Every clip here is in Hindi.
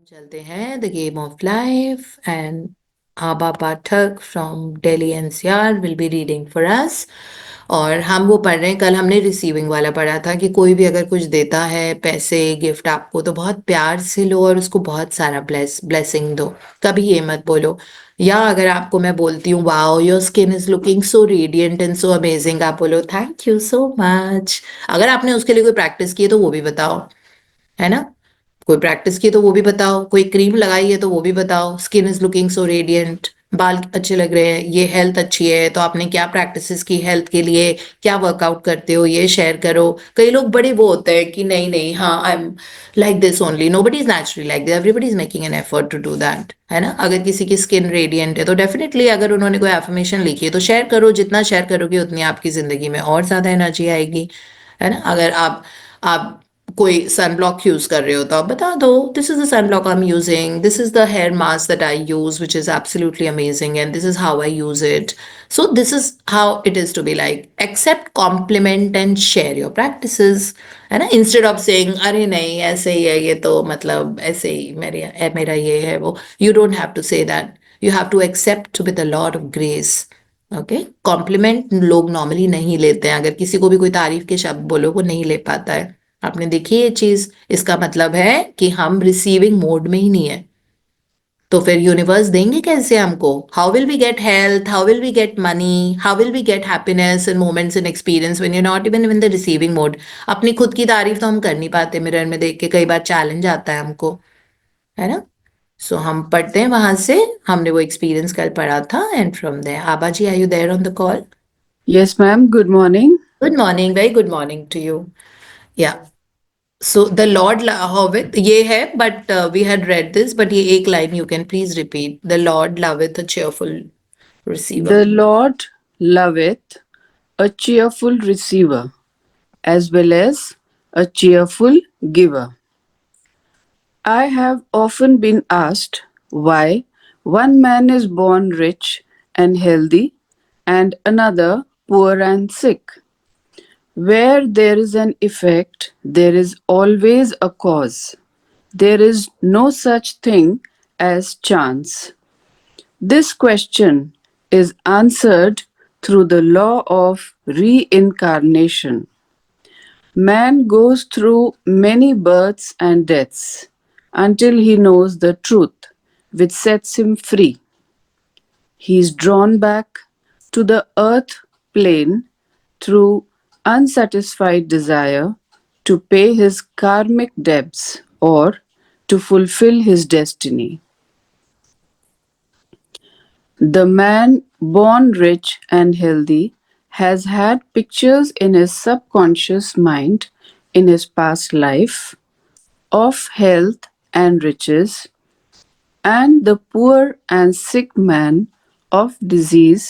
चलते हैं the game of life and Aba Pathak from Delhi NCR will be reading for us. और हम वो पढ़ रहे हैं, कल हमने रिसीविंग वाला पढ़ा था कि कोई भी अगर कुछ देता है पैसे गिफ्ट आपको तो बहुत प्यार से लो और उसको बहुत सारा ब्लेसिंग दो। कभी ये मत बोलो, या अगर आपको मैं बोलती हूँ wow your skin is looking so radiant and so amazing, आप बोलो थैंक यू सो मच। अगर आपने उसके लिए कोई प्रैक्टिस की है तो वो भी बताओ, है ना। कोई प्रैक्टिस की है तो वो भी बताओ, कोई क्रीम लगाई है तो वो भी बताओ। Skin is looking so radiant, बाल अच्छे लग रहे हैं, ये हेल्थ अच्छी है तो आपने क्या प्रैक्टिसेस की हेल्थ के लिए, क्या वर्कआउट करते हो, ये शेयर करो। कई लोग बड़े वो होते हैं कि नहीं नहीं, हाँ I am like this only, nobody is naturally like this, everybody is making an effort to do that, है ना। अगर किसी की स्किन रेडिएंट है तो डेफिनेटली अगर उन्होंने कोई एफर्मेशन लिखी है तो शेयर करो, जितना शेयर करोगे उतनी आपकी जिंदगी में और ज्यादा एनर्जी आएगी, है ना। अगर आप कोई सनब्लॉक यूज कर रहे हो तो आप बता दो this is the sunblock I am using, this is the hair mask that I use which is absolutely amazing and this is how I use it. So this is how it is to be like, accept compliment and share your practices, है ना। इंस्टेड ऑफ सेइंग अरे नहीं ऐसे ही है ये तो मतलब ऐसे ही मेरा ये है वो, you don't have to say that, you have to accept with a lot of grace. Okay, compliment लोग नॉर्मली नहीं लेते हैं, अगर किसी को भी कोई तारीफ के शब्द बोलो वो नहीं ले पाता है। आपने देखी ये चीज, इसका मतलब है कि हम रिसीविंग मोड में ही नहीं है। तो फिर यूनिवर्स देंगे कैसे हमको? How will we get health, how will we get money, how will we get happiness in moments in experience when you not even in the receiving mode. अपनी खुद की तारीफ तो हम कर नहीं पाते मिरर में देख के, कई बार चैलेंज आता है हमको, है ना। सो हम पढ़ते हैं वहां से, हमने वो एक्सपीरियंस कल पढ़ा था and from there. Aba ji, are you there on the call? Yes, ma'am. Good morning. Good morning, very good morning to you. Yeah So the Lord loveth, ये है but we had read this, but ये एक line you can please repeat. The Lord loveth a cheerful receiver. The Lord loveth a cheerful receiver as well as a cheerful giver. I have often been asked why one man is born rich and healthy and another poor and sick. Where there is an effect, there is always a cause. There is no such thing as chance. This question is answered through the law of reincarnation. Man goes through many births and deaths until he knows the truth, which sets him free. He is drawn back to the earth plane through unsatisfied desire to pay his karmic debts or to fulfill his destiny. The man born rich and healthy has had pictures in his subconscious mind in his past life of health and riches, and the poor and sick man of disease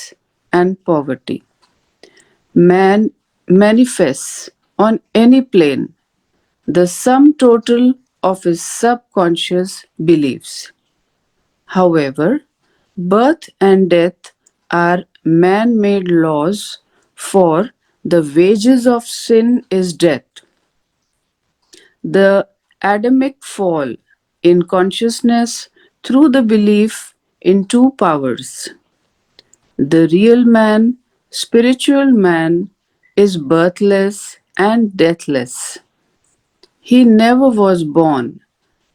and poverty. Man manifests on any plane the sum total of his subconscious beliefs. However, birth and death are man made laws, for the wages of sin is death. The Adamic fall in consciousness through the belief in two powers. The real man, spiritual man, is birthless and deathless. He never was born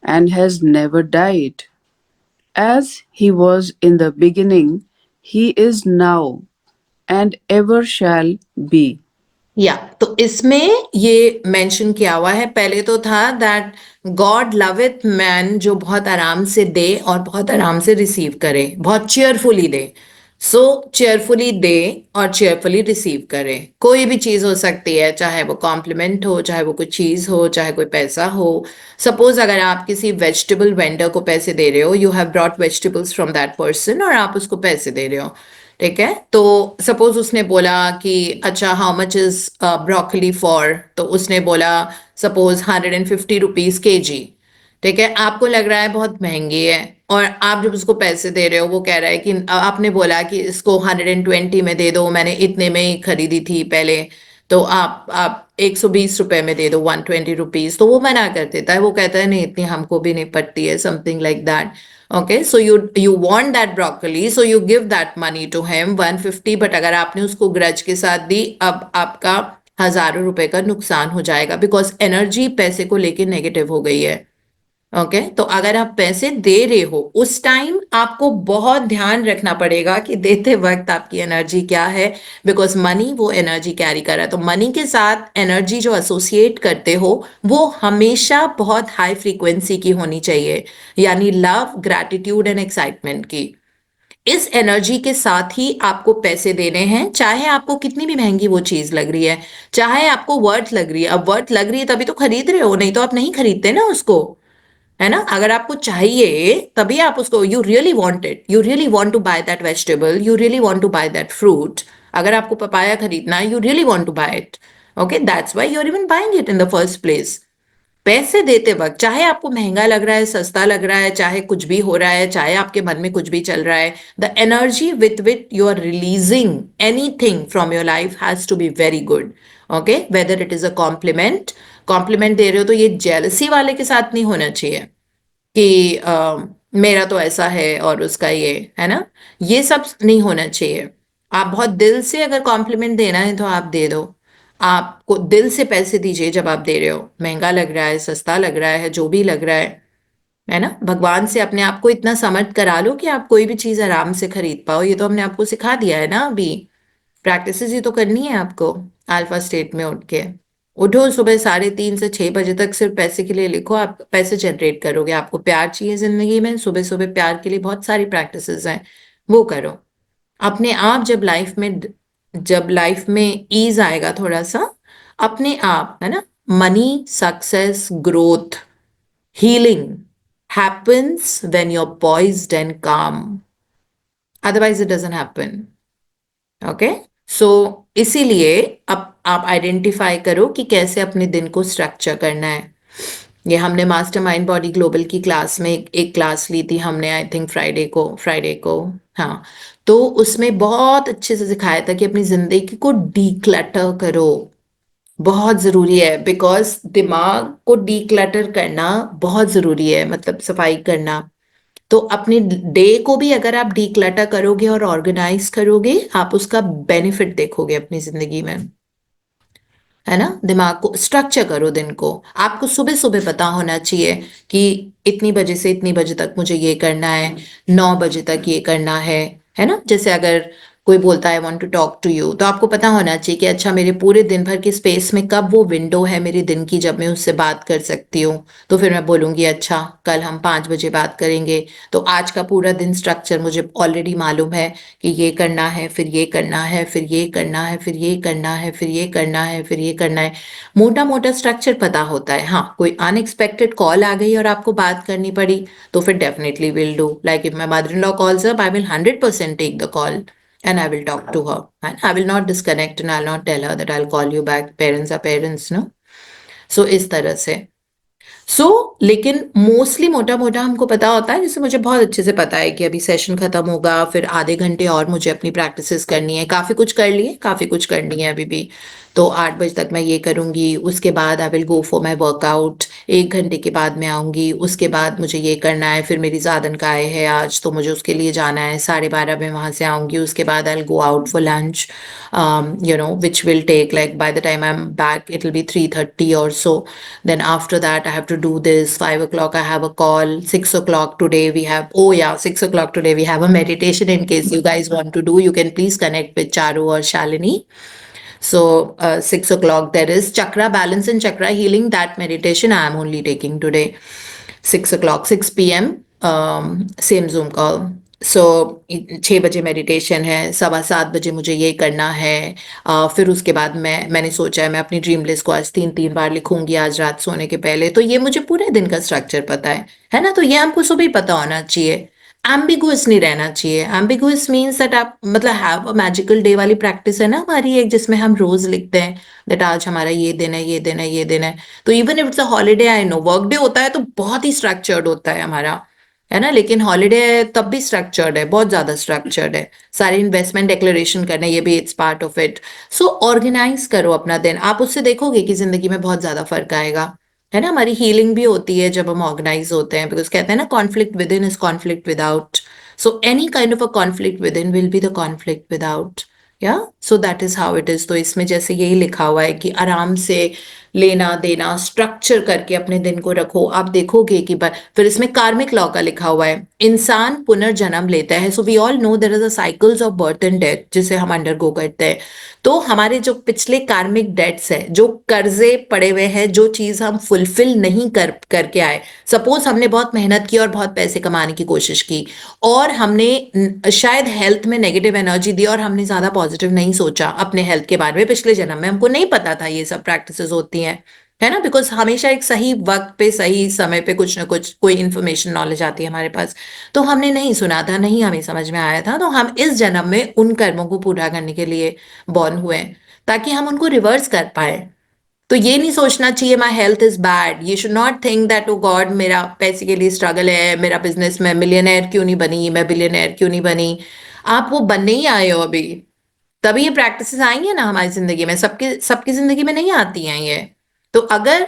and has never died. As he was in the beginning, he is now and ever shall be. या तो इसमें ये मेंशन किया हुआ है, पहले तो था दैट गॉड लविथ मैन, जो बहुत आराम से दे और बहुत आराम से रिसीव करे, बहुत चेयरफुली दे। सो चेयरफुली दे और चेयरफुली रिसीव करे। कोई भी चीज हो सकती है, चाहे वो कॉम्प्लीमेंट हो, चाहे वो कोई चीज हो, चाहे कोई पैसा हो। सपोज अगर आप किसी वेजिटेबल वेंडर को पैसे दे रहे हो, you have brought vegetables from that person और आप उसको पैसे दे रहे हो, ठीक है। तो सपोज उसने बोला कि अच्छा how much is broccoli for, तो उसने बोला सपोज 150 रुपीज kg, ठीक है। आपको लग रहा है बहुत महंगी है, और आप जब उसको पैसे दे रहे हो वो कह रहा है कि आपने बोला कि इसको 120 में दे दो, मैंने इतने में ही खरीदी थी पहले, तो आप 120 रुपए में दे दो, 120 रुपीज, तो वो मना कर देता है, वो कहता है नहीं इतनी हमको भी नहीं पड़ती है, something like that. Okay, so you want that broccoli, so you give that money to him 150, but अगर आपने उसको ग्रज के साथ दी, अब आपका हजारों रुपए का नुकसान हो जाएगा, बिकॉज एनर्जी पैसे को लेके नेगेटिव हो गई है. ओके, तो अगर आप पैसे दे रहे हो उस टाइम आपको बहुत ध्यान रखना पड़ेगा कि देते वक्त आपकी एनर्जी क्या है, बिकॉज मनी वो एनर्जी कैरी कर रहा है. तो मनी के साथ एनर्जी जो एसोसिएट करते हो वो हमेशा बहुत हाई फ्रीक्वेंसी की होनी चाहिए, यानी लव, ग्रैटिट्यूड एंड एक्साइटमेंट की. इस एनर्जी के साथ ही आपको पैसे देने हैं, चाहे आपको कितनी भी महंगी वो चीज लग रही है, चाहे आपको वर्थ लग रही है. अब वर्थ लग रही है तभी तो खरीद रहे हो, नहीं तो आप नहीं खरीदते ना उसको, है ना. अगर आपको चाहिए तभी आप उसको, you really want it, you really want to buy that vegetable, you really want to buy that fruit. अगर आपको पपाया खरीदना है, you really want to buy it. Okay, that's why you are even buying it in the first place. पैसे देते वक्त चाहे आपको महंगा लग रहा है, सस्ता लग रहा है, चाहे कुछ भी हो रहा है, चाहे आपके मन में कुछ भी चल रहा है, the energy with which you are releasing anything from your life has to be very good. Okay, whether it is a compliment, compliment दे रहे हो तो ये जेलसी वाले के साथ नहीं होना चाहिए कि मेरा तो ऐसा है और उसका ये है ना, ये सब नहीं होना चाहिए. आप बहुत दिल से अगर कॉम्प्लीमेंट देना है तो आप दे दो, आपको दिल से पैसे दीजिए जब आप दे रहे हो, महंगा लग रहा है, सस्ता लग रहा है, जो भी लग रहा है ना. भगवान से अपने आप को इतना समर्थ करा लो कि आप कोई भी चीज आराम से खरीद पाओ. ये तो हमने आपको सिखा दिया है ना अभी, प्रैक्टिसेस ही तो करनी है आपको. अल्फा स्टेट में उठ के उठो, सुबह 3:30 से 6 बजे तक सिर्फ पैसे के लिए लिखो, आप पैसे जनरेट करोगे. आपको प्यार चाहिए जिंदगी में, सुबह सुबह प्यार के लिए बहुत सारी प्रैक्टिसेस हैं, वो करो. अपने आप जब लाइफ में ईज आएगा थोड़ा सा, अपने आप, है ना, money, success, growth, healing happens when you're poised and calm. Otherwise it doesn't happen. Okay, so इसीलिए अब आप आइडेंटिफाई करो कि कैसे अपने दिन को स्ट्रक्चर करना है. ये हमने मास्टरमाइंड बॉडी ग्लोबल की क्लास में एक क्लास ली थी हमने, आई थिंक फ्राइडे को. हाँ, तो उसमें बहुत अच्छे से सिखाया था कि अपनी जिंदगी को डीक्लटर करो. बहुत जरूरी है, बिकॉज दिमाग को डीक्लटर करना बहुत जरूरी है, मतलब सफाई करना. तो अपने डे को भी अगर आप डीक्लटर करोगे और ऑर्गेनाइज करोगे, आप उसका बेनिफिट देखोगे अपनी जिंदगी में, है ना. दिमाग को स्ट्रक्चर करो दिन को. आपको सुबह सुबह पता होना चाहिए कि इतनी बजे से इतनी बजे तक मुझे ये करना है, 9 बजे तक ये करना है ना. जैसे अगर कोई बोलता है want to talk to you, तो आपको पता होना चाहिए कि अच्छा मेरे पूरे दिन भर के स्पेस में कब वो विंडो है मेरे दिन की जब मैं उससे बात कर सकती हूँ. तो फिर मैं बोलूंगी अच्छा कल हम 5 बजे बात करेंगे. तो आज का पूरा दिन स्ट्रक्चर मुझे ऑलरेडी मालूम है कि ये करना है, फिर ये करना है, फिर ये करना है, फिर ये करना है, फिर ये करना है, फिर ये करना है. मोटा मोटा स्ट्रक्चर पता होता है. हाँ, कोई अनएक्सपेक्टेड कॉल आ गई और आपको बात करनी पड़ी, तो फिर definitely will do. Like if my mother in law calls up, I will 100% take the call and I will talk to her. And I will not disconnect and I'll not tell her that I'll call you back. Parents are parents, no? So इस तरह से. लेकिन मोस्टली मोटा मोटा हमको पता होता है, जैसे मुझे बहुत अच्छे से पता है कि अभी सेशन खत्म होगा, फिर आधे घंटे और मुझे अपनी प्रैक्टिसेस करनी है. काफी कुछ कर लिए, काफी कुछ करनी है अभी भी. तो 8 बजे तक मैं ये करूंगी, उसके बाद I will go for my workout. 1 घंटे के बाद मैं आऊंगी, उसके बाद मुझे ये करना है, फिर मेरी ज़ादन का आए है आज तो मुझे उसके लिए जाना है. 12:30 में वहां से आऊंगी, उसके बाद I will go out for lunch, which will take, like, by the time I'm back it'll be 3:30 or so. Then after that I have to do this. 5 o'clock I have a call. 6 o'clock today we have, oh yeah, 6 o'clock today we have a meditation. In case you guys want to do, you can please connect with Charu or Shalini. So 6 o'clock there is chakra balance and chakra healing. That meditation I am only taking today. 6 o'clock, 6 p.m. Same Zoom call. सो 6 बजे मेडिटेशन है, 7:15 बजे मुझे ये करना है. फिर उसके बाद मैंने सोचा है मैं अपनी ड्रीम लिस्ट को आज 3 बार लिखूंगी आज रात सोने के पहले. तो ये मुझे पूरे दिन का स्ट्रक्चर पता है ना. तो ये हमको सुबह ही पता होना चाहिए. एम्बिगुअस नहीं रहना चाहिए. एम्बिगुअस मीन्स दैट आप मतलब हैव अ मैजिकल डे वाली प्रैक्टिस है ना हमारी एक, जिसमें हम रोज लिखते हैं दैट आज हमारा ये दिन है, ये दिन है, ये दिन है. तो even if it's a holiday, I know work day होता है तो बहुत ही स्ट्रक्चर्ड होता है हमारा. है ना, लेकिन हॉलीडे है तब भी स्ट्रक्चर्ड है, बहुत ज्यादा स्ट्रक्चर्ड है, सारी इन्वेस्टमेंट डिक्लेरेशन करना, ये भी it's part of it. So organise करो अपना दिन, आप उससे देखोगे कि जिंदगी में बहुत ज्यादा फर्क आएगा। है ना, हमारी हीलिंग भी होती है जब हम ऑर्गेनाइज होते हैं, बिकॉज कहते हैं ना conflict within is conflict without. So any kind of a conflict within will be the conflict without. Yeah so that is how it is. तो इसमें जैसे यही लिखा हुआ है कि आराम से लेना देना स्ट्रक्चर करके अपने दिन को रखो, आप देखोगे कि फिर इसमें कार्मिक लॉ का लिखा हुआ है, इंसान पुनर्जन्म लेता है। So we all know there is a cycles of birth and death जिसे हम अंडरगो करते हैं। तो हमारे जो पिछले कार्मिक डेट्स है, जो कर्जे पड़े हुए हैं, जो चीज हम फुलफिल नहीं करके आए, सपोज हमने बहुत मेहनत की और बहुत पैसे कमाने की कोशिश की, और हमने शायद हेल्थ में नेगेटिव एनर्जी दी और हमने ज्यादा पॉजिटिव नहीं सोचा अपने हेल्थ के बारे में पिछले जन्म में, हमको नहीं पता था ये सब प्रैक्टिसेस होती हैं। है ना, बिकॉज हमेशा एक सही वक्त पे सही समय पे कुछ ना कुछ कोई इन्फॉर्मेशन नॉलेज आती है हमारे पास, तो हमने नहीं सुना था, नहीं हमें समझ में आया था, तो हम इस जन्म में उन कर्मों को पूरा करने के लिए बॉर्न हुए ताकि हम उनको रिवर्स कर पाए। तो ये नहीं सोचना चाहिए my health is bad, you should not think that oh God मेरा पैसे के लिए स्ट्रगल है, मेरा बिजनेस में मिलियनेयर क्यों नहीं बनी, मैं बिलियनेयर क्यों नहीं बनी। आप वो बनने ही आए हो अभी, तभी ये प्रैक्टिसेस आई है ना हमारी जिंदगी में, सबकी सबकी जिंदगी में नहीं आती हैं ये। तो अगर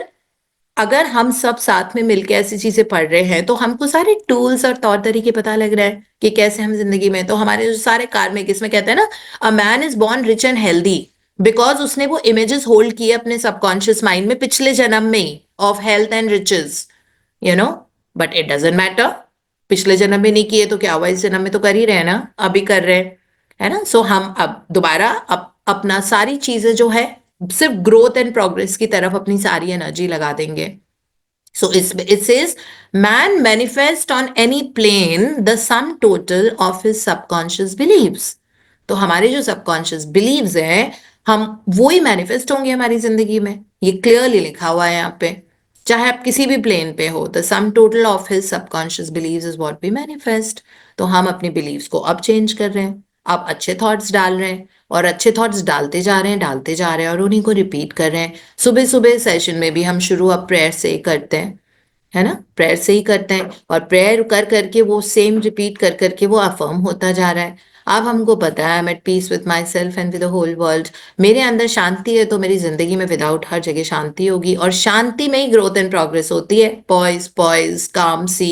अगर हम सब साथ में मिलकर ऐसी चीजें पढ़ रहे हैं तो हमको सारे टूल्स और तौर तरीके पता लग रहे हैं कि कैसे हम जिंदगी में, तो हमारे जो सारे कार्मिक, इसमें कहते हैं ना a man is born rich and healthy because उसने वो इमेजेस होल्ड किए अपने सबकॉन्शियस माइंड में पिछले जन्म में of health and riches, you know. But it doesn't matter, पिछले जन्म में नहीं किए तो क्या हुआ, इस जन्म में तो कर ही रहे हैं ना, अभी कर रहे हैं। है ना, सो हम अब दोबारा अपना सारी चीजें जो है सिर्फ ग्रोथ एंड प्रोग्रेस की तरफ अपनी सारी एनर्जी लगा देंगे। So it says, man manifests on any plane the sum total of his subconscious beliefs. तो हमारे जो सबकॉन्शियस बिलीव्स हैं, हम वो ही मैनिफेस्ट होंगे हमारी जिंदगी में, ये क्लियरली लिखा हुआ है यहाँ पे। चाहे आप किसी भी प्लेन पे हो, the sum total of his subconscious believes is what we manifest. तो हम अपने बिलीव्स को अब चेंज कर रहे हैं, आप अच्छे थॉट्स डाल रहे हैं और अच्छे थॉट्स डालते जा रहे हैं, डालते जा रहे हैं और उन्हीं को रिपीट कर रहे हैं। सुबह सुबह सेशन में भी हम शुरू अब प्रेयर से ही करते हैं, है ना, प्रेयर से ही करते हैं, और प्रेयर कर करके वो सेम रिपीट कर करके वो अफर्म होता जा रहा है। अब हमको पता है I am at peace with myself and with the whole world, मेरे अंदर शांति है तो मेरी जिंदगी में विदाउट हर जगह शांति होगी, और शांति में ही ग्रोथ एंड प्रोग्रेस होती है। पॉइज पॉइज काम सी,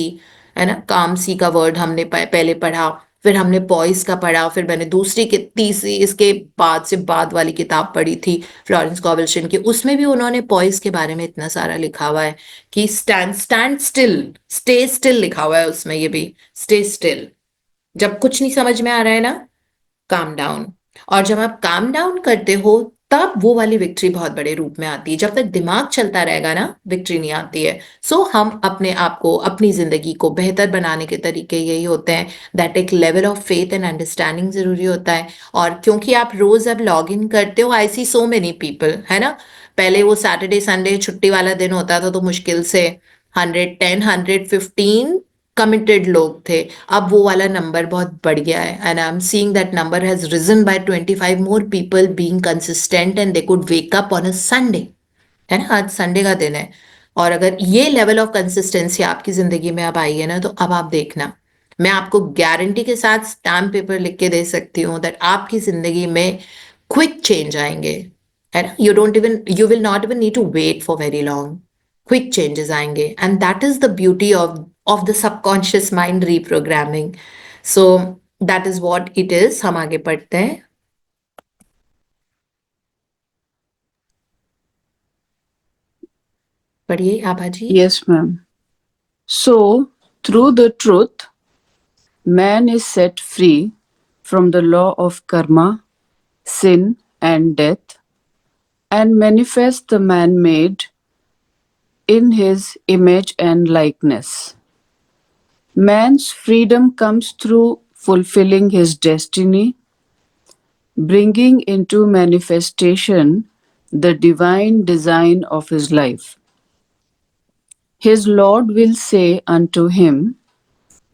है ना, काम सी का वर्ड हमने पहले पढ़ा, फिर हमने पॉइस का पढ़ा, फिर मैंने दूसरी की तीसरी इसके बाद से बाद वाली किताब पढ़ी थी फ्लोरेंस कॉवल्शन की, उसमें भी उन्होंने पॉइस के बारे में इतना सारा लिखा हुआ है कि stand stand still, stay still लिखा हुआ है उसमें, ये भी स्टे स्टिल। जब कुछ नहीं समझ में आ रहा है ना, काम डाउन। और जब आप काम डाउन करते हो तब वो वाली विक्ट्री बहुत बड़े रूप में आती है, जब तक दिमाग चलता रहेगा ना विक्ट्री नहीं आती है। सो हम अपने आप को, अपनी जिंदगी को बेहतर बनाने के तरीके यही होते हैं, दैट एक level of faith and understanding जरूरी होता है। और क्योंकि आप रोज अब लॉग इन करते हो, आई सी सो मेनी पीपल, है ना, पहले वो सैटरडे संडे छुट्टी वाला दिन होता था तो मुश्किल से 110 115 कमिटेड लोग थे, अब वो वाला नंबर बहुत बढ़ गया है, and I am seeing that number has risen by 25 more people being consistent and they could wake up on a Sunday. है ना, आज संडे का दिन है, और अगर ये लेवल ऑफ कंसिस्टेंसी आपकी जिंदगी में अब आई है ना, तो अब आप देखना, मैं आपको गारंटी के साथ स्टैम्प पेपर लिख के दे सकती हूँ दैट आपकी जिंदगी में क्विक चेंज आएंगे। है ना, you will not even need to wait for very long, quick changes आएंगे, and that is the beauty of the subconscious mind reprogramming. So that is what it is. हम आगे पढ़ते हैं, पढ़िए आभा जी। Yes, ma'am. So, through the truth, man is set free from the law of karma, sin, and death, and manifests the man made in his image and likeness. Man's freedom comes through fulfilling his destiny, bringing into manifestation the divine design of his life. His Lord will say unto him,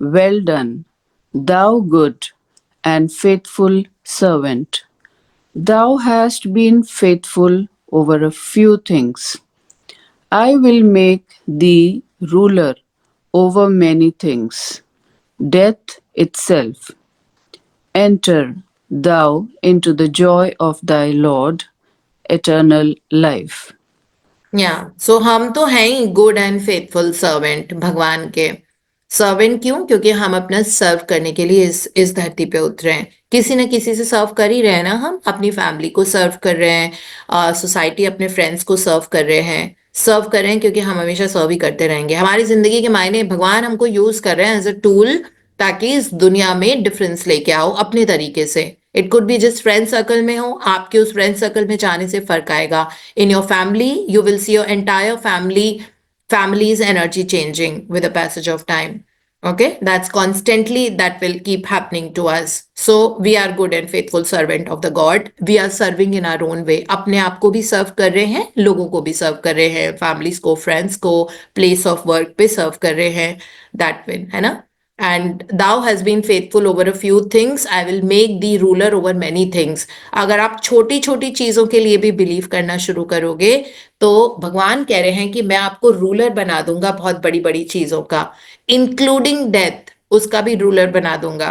Well done, thou good and faithful servant. Thou hast been faithful over a few things. I will make thee ruler over many things. death itself. Enter thou into the joy of thy Lord, eternal life. या सो हम तो हैं ही गुड एंड फेथफुल सर्वेंट भगवान के। सर्वेंट क्यों? क्योंकि हम अपना सर्व करने के लिए इस धरती पे उतरे हैं। किसी न किसी से सर्व कर ही रहे हैं ना। हम अपनी फैमिली को सर्व कर रहे हैं, सोसाइटी अपने फ्रेंड्स को सर्व कर रहे हैं। सर्व कर रहे हैं क्योंकि हम हमेशा सर्व ही करते रहेंगे। हमारी जिंदगी के मायने भगवान हमको यूज कर रहे हैं एज अ टूल, ताकि इस दुनिया में डिफरेंस लेके आओ अपने तरीके से। इट कुड बी जिस फ्रेंड सर्कल में हो, आपके उस फ्रेंड सर्कल में जाने से फर्क आएगा। In your family, you will see your entire family's energy changing with the passage of time. Okay, that's constantly, that will keep happening to us. So we are good and faithful servant of the God. We are serving in our own way. अपने आप को भी सर्व कर रहे हैं, लोगों को भी सर्व कर रहे हैं, फैमिलीज को, फ्रेंड्स को, प्लेस ऑफ वर्क पे सर्व कर रहे हैं। दैट विन है ना। And thou has been faithful over a few things, I will make thee ruler over many things. अगर आप छोटी छोटी चीजों के लिए भी बिलीव करना शुरू करोगे, तो भगवान कह रहे हैं कि मैं आपको रूलर बना दूंगा बहुत बड़ी बड़ी चीजों का, इंक्लूडिंग डेथ, उसका भी रूलर बना दूंगा।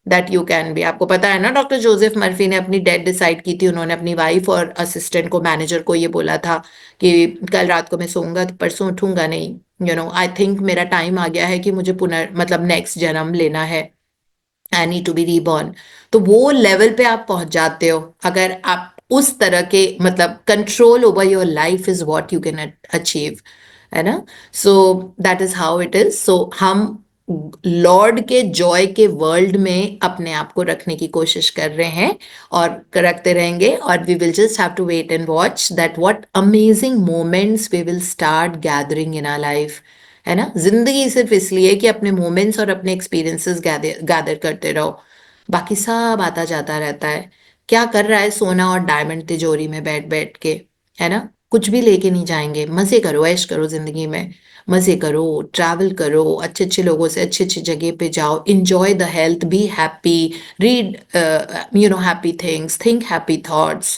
That you can be. आपको पता है ना, डॉक्टर जोसेफ मर्फी ने अपनी डेथ डिसाइड की थी। उन्होंने अपनी वाइफ और असिस्टेंट को, मैनेजर को ये बोला था कि कल रात को मैं सोऊंगा तो परसों उठूंगा नहीं। आई थिंक मेरा टाइम आ गया है कि मुझे मतलब नेक्स्ट जन्म लेना है। I need to be reborn. तो वो लेवल पे आप पहुंच जाते हो अगर आप उस तरह के, मतलब control over your life is what you can achieve, है ना। So that is how it is. So हम लॉर्ड के जॉय के वर्ल्ड में अपने आप को रखने की कोशिश कर रहे हैं और रखते रहेंगे। और we will just have to wait and watch that what amazing moments we will start gathering in our life, है ना। जिंदगी सिर्फ इसलिए कि अपने मोमेंट्स और अपने एक्सपीरियंसेस गैदर गैदर करते रहो, बाकी सब आता जाता रहता है। क्या कर रहा है सोना और डायमंड तिजोरी में बैठ बैठ के, है ना। कुछ भी लेके नहीं जाएंगे। मजे करो, ऐश करो जिंदगी में। मजे करो, ट्रैवल करो, अच्छे अच्छे लोगों से अच्छी अच्छी जगह पे जाओ, enjoy the health, be happy, read happy things, think happy thoughts,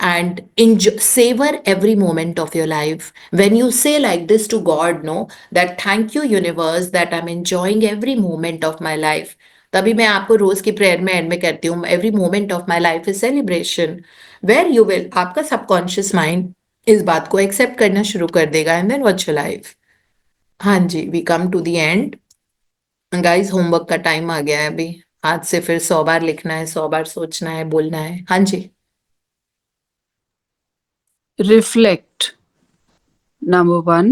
and enjoy, savor every moment of your life. When you say like this to God, no, that thank you universe that I'm enjoying every moment of my life, तभी मैं आपको रोज की प्रेयर में एंड में कहती हूँ, every moment of my life is celebration. Where you will, आपका सबकॉन्शियस माइंड इस बात को एक्सेप्ट करना शुरू कर देगा, and then what's your life. हाँ जी, we come to the end guys. Homework का टाइम आ गया है अभी। आज से फिर 100 बार लिखना है, 100 बार सोचना है, बोलना है। हाँ जी। Reflect. Number one,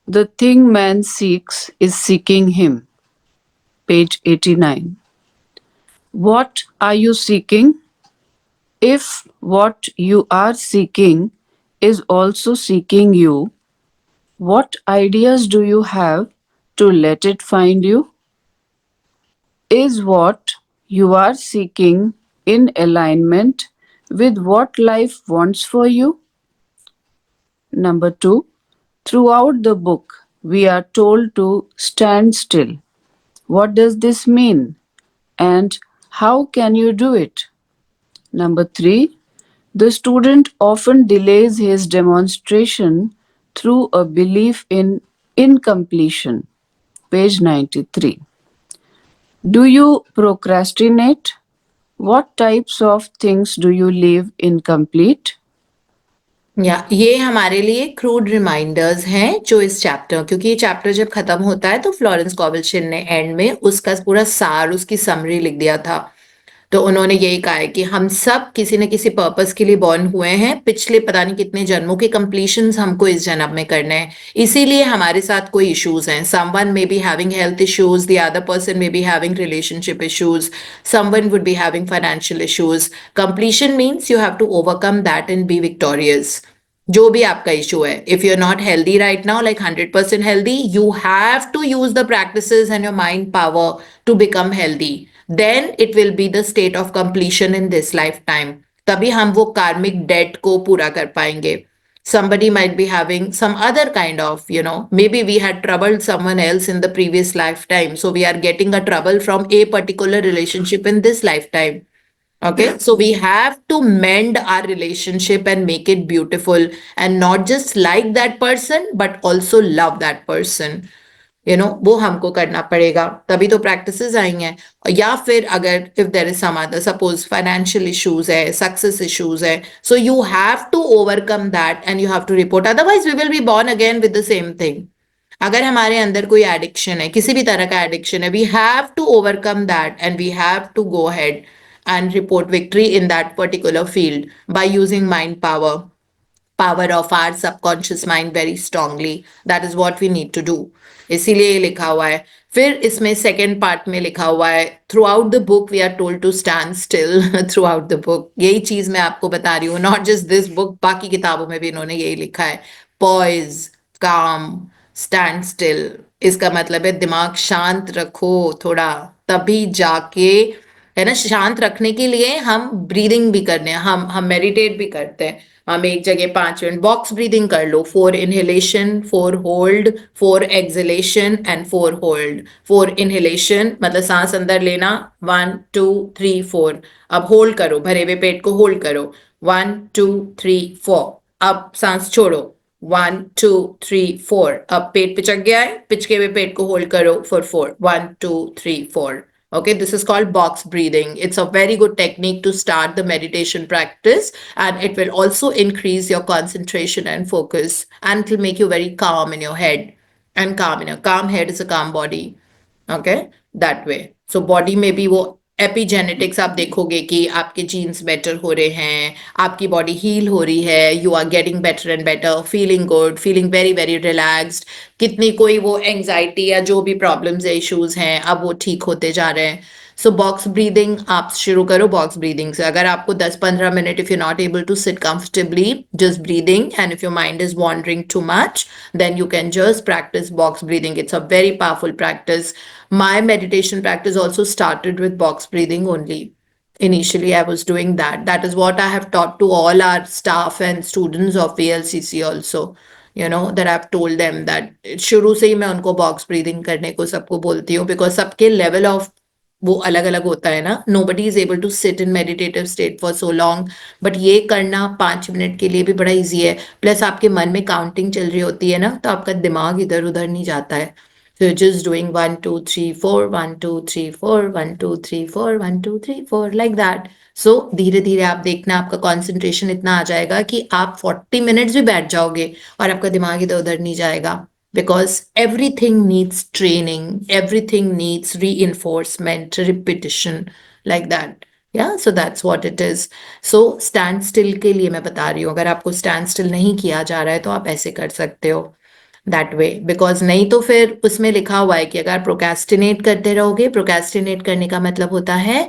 the thing man seeks is seeking him. Page 89. What are you seeking? If what you are seeking is also seeking you, what ideas do you have to let it find you? Is what you are seeking in alignment with what life wants for you? Number two, throughout the book, we are told to stand still. What does this mean? And how can you do it? Number three, the student often delays his demonstration through a belief in incompletion. Page 93. Do you procrastinate? What types of things do you leave incomplete? या ये हमारे लिए क्रूड रिमाइंडर्स हैं जो इस चैप्टर, क्योंकि ये चैप्टर जब खत्म होता है तो फ्लोरेंस कॉवलशिन ने एंड में उसका पूरा सार, उसकी समरी लिख दिया था। तो उन्होंने यही कहा है कि हम सब किसी न किसी पर्पस के लिए बॉर्न हुए हैं। पिछले पता नहीं कितने जन्मों के कंप्लीशंस हमको इस जन्म में करने हैं। इसीलिए हमारे साथ कोई इश्यूज हैं। Someone may be having health issues, the other person may be having relationship issues, someone would be having financial issues. Completion means you have to overcome that and be victorious. जो भी आपका इशू है, if you are not healthy right now, like 100% healthy, you have to use the practices and your mind power to become healthy. then it will be the state of completion in this lifetime. तभी हम वो karmic debt को पूरा कर पाएंगे। Somebody might be having some other kind of, maybe we had troubled someone else in the previous lifetime, so we are getting a trouble from a particular relationship in this lifetime. Okay, so we have to mend our relationship and make it beautiful, and not just like that person but also love that person. वो हमको करना पड़ेगा, तभी तो प्रैक्टिसेस आई हैं। या फिर अगर if there is some other, suppose financial issues है, सक्सेस इश्यूज है, so you have to overcome that and you have to report, otherwise we will be born again with the same thing. अगर हमारे अंदर कोई एडिक्शन है, किसी भी तरह का एडिक्शन है, we have to overcome that and we have to go ahead and report victory in that particular field by using mind power of our subconscious mind very strongly. That is what we need to do. इसीलिए ये लिखा हुआ है। फिर इसमें सेकेंड पार्ट में लिखा हुआ है, throughout the book we are told to stand still. Throughout the book, यही चीज मैं आपको बता रही हूँ, नॉट जस्ट दिस बुक, बाकी किताबों में भी इन्होंने यही लिखा है। पॉइज, काम, स्टैंड स्टिल, इसका मतलब है दिमाग शांत रखो थोड़ा, तभी जाके, है ना। शांत रखने के लिए हम ब्रीदिंग भी करने हैं, हम मेडिटेट भी करते हैं। हम एक जगह 5 मिनट बॉक्स ब्रीदिंग कर लो, 4 inhalation, 4 hold, 4 exhalation and 4 hold. 4 inhalation मतलब सांस अंदर लेना, 1 2 3 4। अब होल्ड करो, भरे हुए पेट को होल्ड करो, 1 2 3 4। अब सांस छोड़ो, 1 2 3 4। अब पेट पिचक गया है, पिचके हुए पेट को होल्ड करो for 4, 1 2 3 4। Okay, this is called box breathing. It's a very good technique to start the meditation practice, and it will also increase your concentration and focus, and it will make you very calm in your head. And calm in a calm head is a calm body. Okay, that way. So body में भी वो एपिजेनेटिक्स आप देखोगे कि आपके जीन्स बेटर हो रहे हैं, आपकी बॉडी हील हो रही है, you are getting better and better, feeling good, feeling very very relaxed. कितनी कोई वो एंग्जाइटी या जो भी प्रॉब्लम्स या इश्यूज हैं, अब वो ठीक होते जा रहे हैं। सो बॉक्स ब्रीदिंग आप शुरू करो, बॉक्स ब्रीदिंग से। अगर आपको 10-15 minute, if you not able to sit comfortably, just breathing, and if your mind is wandering too much, then you can just practice box breathing. It's a very powerful practice. My meditation practice also started with box breathing only. Initially, I was doing that. That is what I have taught to all our staff and students of VLCC also. That I've told them that शुरू से ही मैं उनको बॉक्स ब्रीदिंग करने को सबको बोलती हूँ, बिकॉज सबके लेवल ऑफ वो अलग अलग होता है ना। Nobody is able to sit in meditative state for so long, but ये करना 5 मिनट के लिए भी बड़ा इजी है। प्लस आपके मन में काउंटिंग चल रही होती है ना, तो आपका दिमाग इधर उधर नहीं जाता है। So you're just doing 1 2 3 4, 1 2 3 4, 1 2 3 4, 1 2 3 4, like that. So धीरे धीरे आप देखना, आपका कंसंट्रेशन इतना आ जाएगा कि आप 40 मिनट्स भी बैठ जाओगे और आपका दिमाग इधर उधर नहीं जाएगा। Because everything needs training, everything needs reinforcement, repetition, like that. Yeah, so that's what it is. So stand still के लिए मैं बता रही हूँ, अगर आपको stand still नहीं किया जा रहा है तो आप ऐसे कर सकते हो, दैट वे। बिकॉज नहीं तो फिर उसमें लिखा हुआ है कि अगर प्रोक्रेस्टिनेट करते रहोगे, प्रोक्रेस्टिनेट करने का मतलब होता है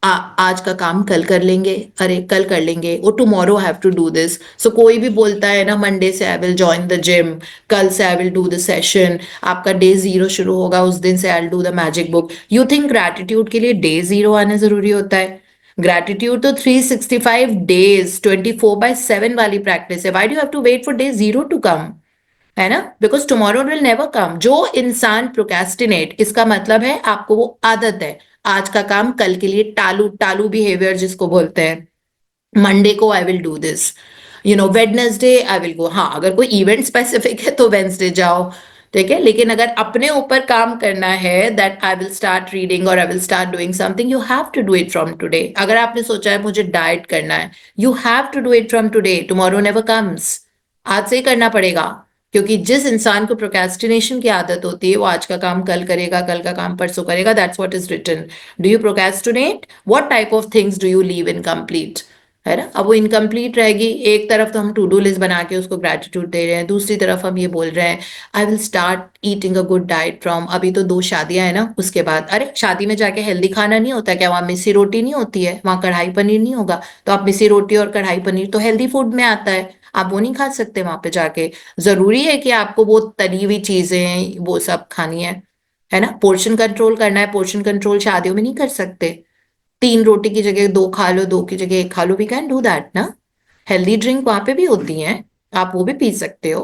आज का काम कल कर लेंगे, अरे कल कर लेंगे, वो tomorrow have to do this. So कोई भी बोलता है ना, मंडे से I will join the gym, कल से I will do the session, आपका डे 0 शुरू होगा, उस दिन से I will do the magic book. You think gratitude के लिए डे 0 आना जरूरी होता है? ग्रैटिट्यूड तो 365 डेज 24/7 वाली प्रैक्टिस है। Why do have to wait for day 0 to come? है ना, because tomorrow will never come. जो इंसान प्रोक्रेस्टिनेट, इसका मतलब है आपको वो आदत है, आज का काम कल के लिए टालू, टालू बिहेवियर जिसको बोलते हैं। मंडे को आई will do this, Wednesday I will go. हाँ, अगर कोई इवेंट स्पेसिफिक है तो वेंसडे जाओ, ठीक है। लेकिन अगर अपने ऊपर काम करना है, that I will start reading और I will start doing something, you have to do it from today. अगर आपने सोचा है मुझे डाइट करना है, you have to do it from today, tomorrow never comes. आज से ही करना पड़ेगा, क्योंकि जिस इंसान को प्रोक्रेस्टिनेशन की आदत होती है, वो आज का काम कल करेगा, कल का काम परसों करेगा। That's what is written. Do you procrastinate? What type of things do you leave incomplete? है ना, अब वो इनकम्प्लीट रहेगी। एक तरफ तो हम टू डू लिस्ट बना के उसको ग्रेटिट्यूड दे रहे हैं, दूसरी तरफ हम ये बोल रहे हैं आई will start eating a good diet from, अभी तो 2 शादियां है ना, उसके बाद। अरे शादी में जाके हेल्दी खाना नहीं होता क्या? वहाँ मिस्सी रोटी नहीं होती है? वहाँ कढ़ाई पनीर नहीं होगा? तो आप मिस्सी रोटी और कढ़ाई पनीर तो हेल्दी फूड में आता है, आप वो नहीं खा सकते वहां पे जाके? जरूरी है कि आपको वो तली हुई चीजें वो सब खानी है ना? पोर्शन कंट्रोल करना है, पोर्शन कंट्रोल शादियों में नहीं कर सकते। 3 रोटी की जगह 2 खा लो, 2 की जगह 1 खा लो, वी कैन डू दैट ना। हेल्दी ड्रिंक वहां पे भी होती हैं, आप वो भी पी सकते हो,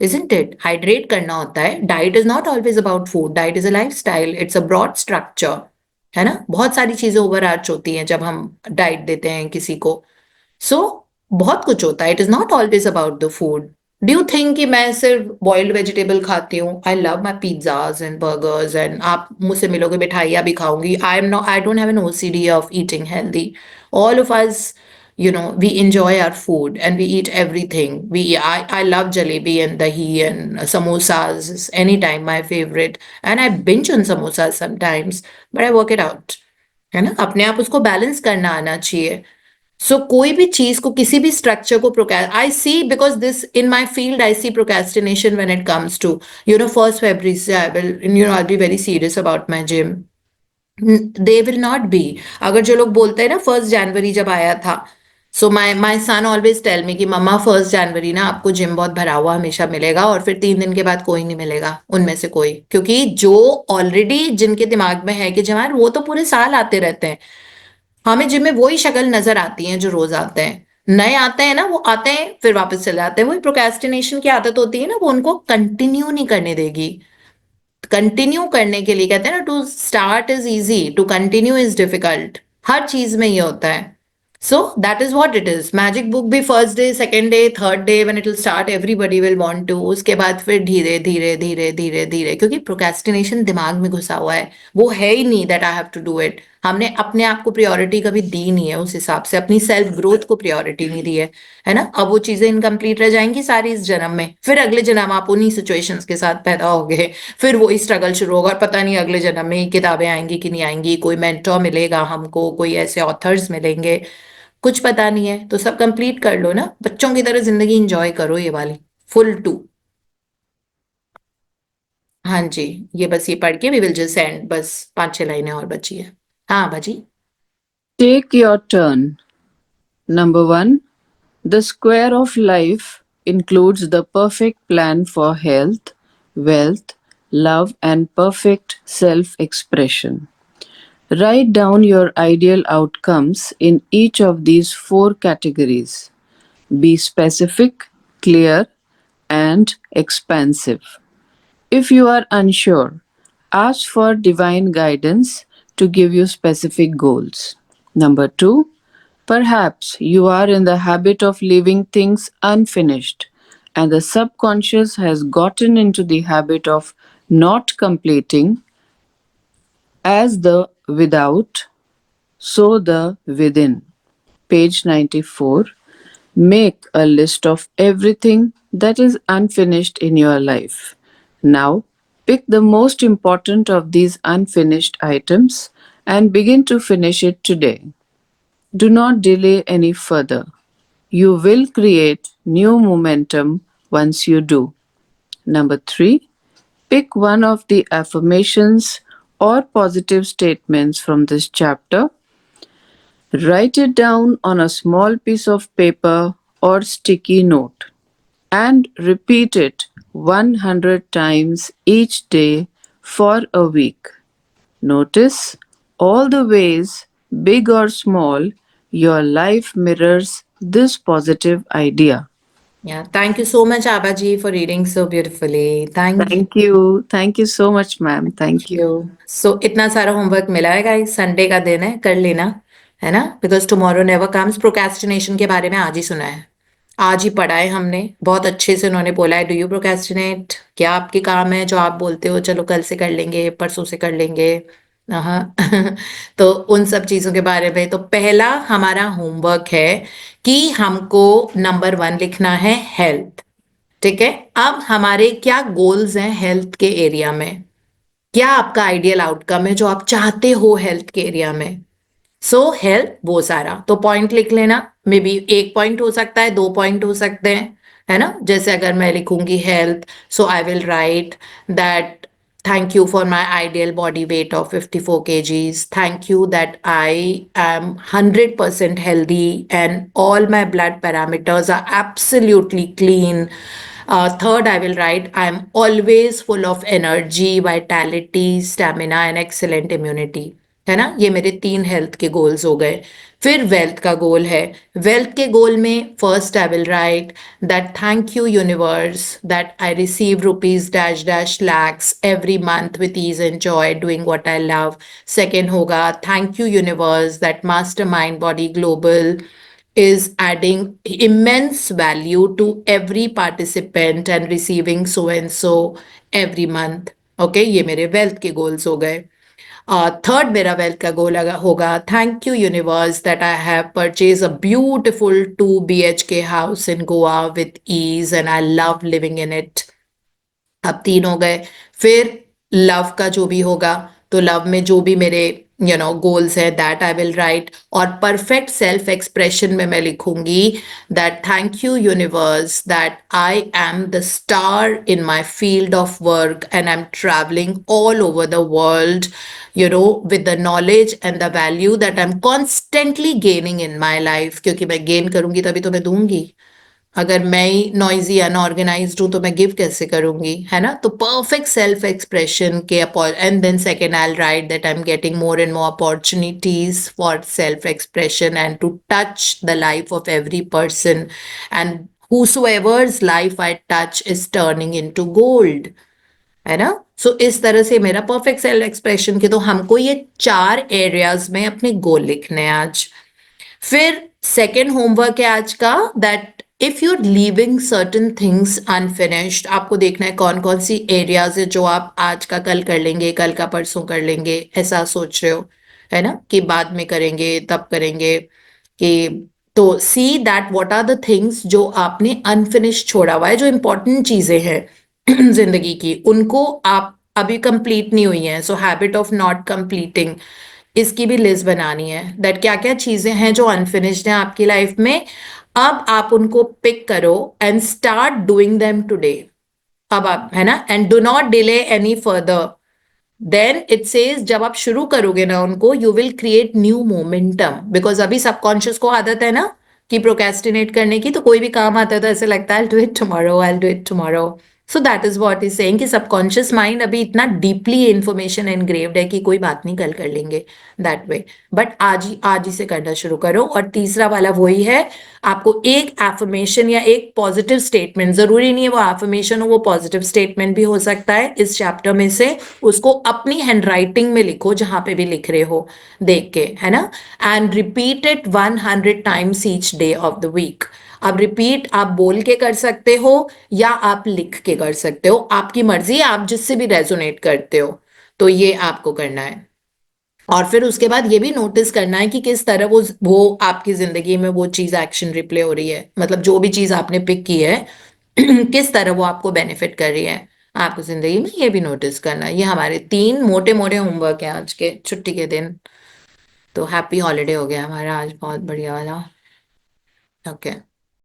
इजंट इट? हाइड्रेट करना होता है। Diet is not always about food, diet is a lifestyle, it's a broad structure, है ना। बहुत सारी चीजें ओवर आर्च होती हैं जब हम डाइट देते हैं किसी को। सो बहुत कुछ होता है, it is not always about the food, do you think कि मैं सिर्फ बॉइल्ड वेजिटेबल खाती हूँ? I love my pizzas and burgers and आप मुझसे मिलोगे मिठाइयाँ भी खाऊंगी. I don't have an OCD of eating healthy. All of us, you know, we enjoy our food and we eat everything. I love jalebi and dahi and samosas anytime, my favorite. And I binge on samosas sometimes, but I work it out. है ना, अपने आप उसको बैलेंस करना आना चाहिए. सो कोई भी चीज को, किसी भी स्ट्रक्चर को I see, because this in my field I see procrastination when it comes to, you know, first February से I will, you know, I be very serious about my gym. They will not be. अगर जो लोग बोलते हैं ना फर्स्ट जनवरी जब आया था, सो माई सन ऑलवेज टेल मी कि मम्मा फर्स्ट जनवरी ना आपको जिम बहुत भरा हुआ हमेशा मिलेगा, और फिर 3 दिन के बाद कोई नहीं मिलेगा उनमें से कोई, क्योंकि जो ऑलरेडी जिनके दिमाग में है कि जवान वो तो पूरे साल आते रहते हैं. हमें जिम में वही शक्ल नजर आती है जो रोज आते हैं. नए आते हैं ना, वो आते हैं फिर वापस चले जाते हैं. वही प्रोक्रेस्टिनेशन की आदत होती है ना, वो उनको कंटिन्यू नहीं करने देगी. कंटिन्यू करने के लिए कहते हैं ना, to start is easy, to continue is difficult. हर चीज में ये होता है. So that is what it is. Magic book भी first day, second day, third day when it will start everybody will want to. उसके बाद फिर धीरे धीरे धीरे धीरे धीरे, क्योंकि प्रोक्रेस्टिनेशन दिमाग में घुसा हुआ है. वो है ही नहीं that I have to do it. हमने अपने आप को प्रायोरिटी कभी दी नहीं है, उस हिसाब से अपनी सेल्फ ग्रोथ को प्रायोरिटी नहीं दी है ना. अब वो चीजें इनकम्प्लीट रह जाएंगी सारी इस जन्म में, फिर अगले जन्म आप उन्हीं सिचुएशंस के साथ पैदा होगे, फिर वही स्ट्रगल शुरू होगा. और पता नहीं अगले जन्म में किताबें आएंगी कि नहीं आएंगी, कोई मेंटोर मिलेगा हमको, कोई ऐसे ऑथर्स मिलेंगे, कुछ पता नहीं है. तो सब कंप्लीट कर लो ना, बच्चों की तरह जिंदगी इंजॉय करो ये वाली, फुल टू. हाँ जी. ये बस ये पढ़ के वी विल जस्ट एंड, बस 5-6 लाइनें और बची है. हाँ बाजी. Take your turn. Number one, the square of life includes the perfect plan for health, wealth, love, and perfect self expression. Write down your ideal outcomes in each of these four categories. Be specific, clear, and expansive. If you are unsure, ask for divine guidance to give you specific goals. Number two, perhaps you are in the habit of leaving things unfinished, and the subconscious has gotten into the habit of not completing. As the without, so the within. Page 94. Make a list of everything that is unfinished in your life. Now, pick the most important of these unfinished items and begin to finish it today. Do not delay any further. You will create new momentum once you do. Number three, pick one of the affirmations or positive statements from this chapter. Write it down on a small piece of paper or sticky note and repeat it 100 times each day for a week. Notice all the ways, big or small, your life mirrors this positive idea. Yeah, thank you so much, Abaji, for reading so beautifully. Thank you. Thank you. Thank you so much, ma'am. Thank you. सो इतना सारा होमवर्क मिला है गाइस, संडे का दिन है, कर लेना, है ना, because tomorrow never comes. Procrastination के बारे में आज ही सुना है, आज ही पढ़ा है हमने. बहुत अच्छे से उन्होंने बोला है, डू यू प्रोक्रेस्टिनेट, क्या आपके काम है जो आप बोलते हो चलो कल से कर लेंगे, परसों से कर लेंगे. हाँ. तो उन सब चीजों के बारे में तो पहला हमारा होमवर्क है कि हमको नंबर 1 लिखना है हेल्थ. ठीक है. अब हमारे क्या गोल्स हैं हेल्थ के एरिया में, क्या आपका आइडियल आउटकम है जो आप चाहते हो हेल्थ के एरिया में. सो हेल्थ वो सारा तो पॉइंट लिख लेना. मे बी 1 पॉइंट हो सकता है, 2 पॉइंट हो सकते हैं, है ना. जैसे अगर मैं लिखूंगी health, so I will write that thank you for my ideal body weight of 54 kgs. Thank you that I am 100% healthy and all my blood parameters are absolutely clean. Third, I will write, I am always full of energy, vitality, stamina and excellent immunity. है ना. ये मेरे 3 हेल्थ के गोल्स हो गए. फिर वेल्थ का गोल है. वेल्थ के गोल में first I will write that thank you universe that I receive rupees dash dash lakhs every month with ease and joy doing what I love. Second होगा thank you universe that master mind body global is adding immense value to every participant and receiving so and so every month. Okay ये मेरे वेल्थ के गोल्स हो गए. थर्ड मेरा वेल्थ का गोल होगा, thank you universe that I have purchase a beautiful 2 BHK house in Goa with ease and I love living in it. अब 3 हो गए. फिर लव का जो भी होगा, तो लव में जो भी मेरे गोल्स है दैट आई विल राइट. और परफेक्ट सेल्फ एक्सप्रेशन में मैं लिखूंगी that thank you universe that I am the star in my field of work and I am travelling all over the world with the knowledge and the value that I'm constantly gaining in my life. क्योंकि मैं गेन करूंगी तभी तो मैं दूंगी. अगर मैं ही नॉइजी अनऑर्गेनाइज्ड हूं तो मैं गिव कैसे करूंगी, है ना. तो परफेक्ट सेल्फ एक्सप्रेशन के and then second I write that I am getting more and more opportunities for self expression and to touch the life of every person and whosoever's life I touch is turning into gold, है ना. सो इस तरह से मेरा परफेक्ट सेल्फ एक्सप्रेशन के, तो हमको ये 4 एरियाज में अपने गोल लिखने हैं आज. फिर सेकेंड होमवर्क है आज का that if you leaving certain things unfinished, आपको देखना है कौन कौन सी एरियाज है जो आप आज का कल कर लेंगे, कल का परसों कर लेंगे, ऐसा सोच रहे हो, है ना, कि बाद में करेंगे तब करेंगे. कि तो see that what are the things जो आपने अनफिनिश्ड छोड़ा हुआ है, जो इंपॉर्टेंट चीजें हैं जिंदगी की, उनको आप अभी कंप्लीट नहीं हुई हैं. सो हैबिट ऑफ नॉट कंप्लीटिंग, इसकी भी लिस्ट बनानी है दैट क्या क्या चीजें हैं जो अनफिनिश्ड हैं आपकी लाइफ में. अब आप उनको पिक करो and start doing them today. अब आप, है ना, and do not delay any further. Then it says जब आप शुरू करोगे ना उनको, you will create new momentum. Because अभी सबकॉन्शियस को आदत है ना कि प्रोकेस्टिनेट करने की, तो कोई भी काम आता है तो ऐसे लगता है I do it tomorrow, I do it tomorrow. So that is what is saying कि सबकॉन्शियस माइंड अभी इतना डीपली इंफॉर्मेशन एनग्रेव्ड है कि कोई बात नहीं, कल कर लेंगे, दैट वे. बट आज ही से करना शुरू करो. और तीसरा वाला वही है, आपको एक एफर्मेशन या एक पॉजिटिव स्टेटमेंट, जरूरी नहीं है वो एफर्मेशन हो, वो पॉजिटिव स्टेटमेंट भी हो सकता है इस चैप्टर में से, उसको अपनी हैंडराइटिंग में लिखो जहां पे भी लिख रहे हो देख के, है ना. And repeat it 100 times each day of the week. अब रिपीट आप बोल के कर सकते हो या आप लिख के कर सकते हो, आपकी मर्जी है, आप जिससे भी रेजोनेट करते हो. तो ये आपको करना है. और फिर उसके बाद ये भी नोटिस करना है कि किस तरह वो आपकी जिंदगी में वो चीज एक्शन रिप्ले हो रही है, मतलब जो भी चीज आपने पिक की है किस तरह वो आपको बेनिफिट कर रही है आपकी जिंदगी में, ये भी नोटिस करना है. ये हमारे 3 मोटे मोटे होमवर्क हैं आज के छुट्टी के दिन. तो हैप्पी हॉलीडे हो गया हमारा आज, बहुत बढ़िया वाला. ओके.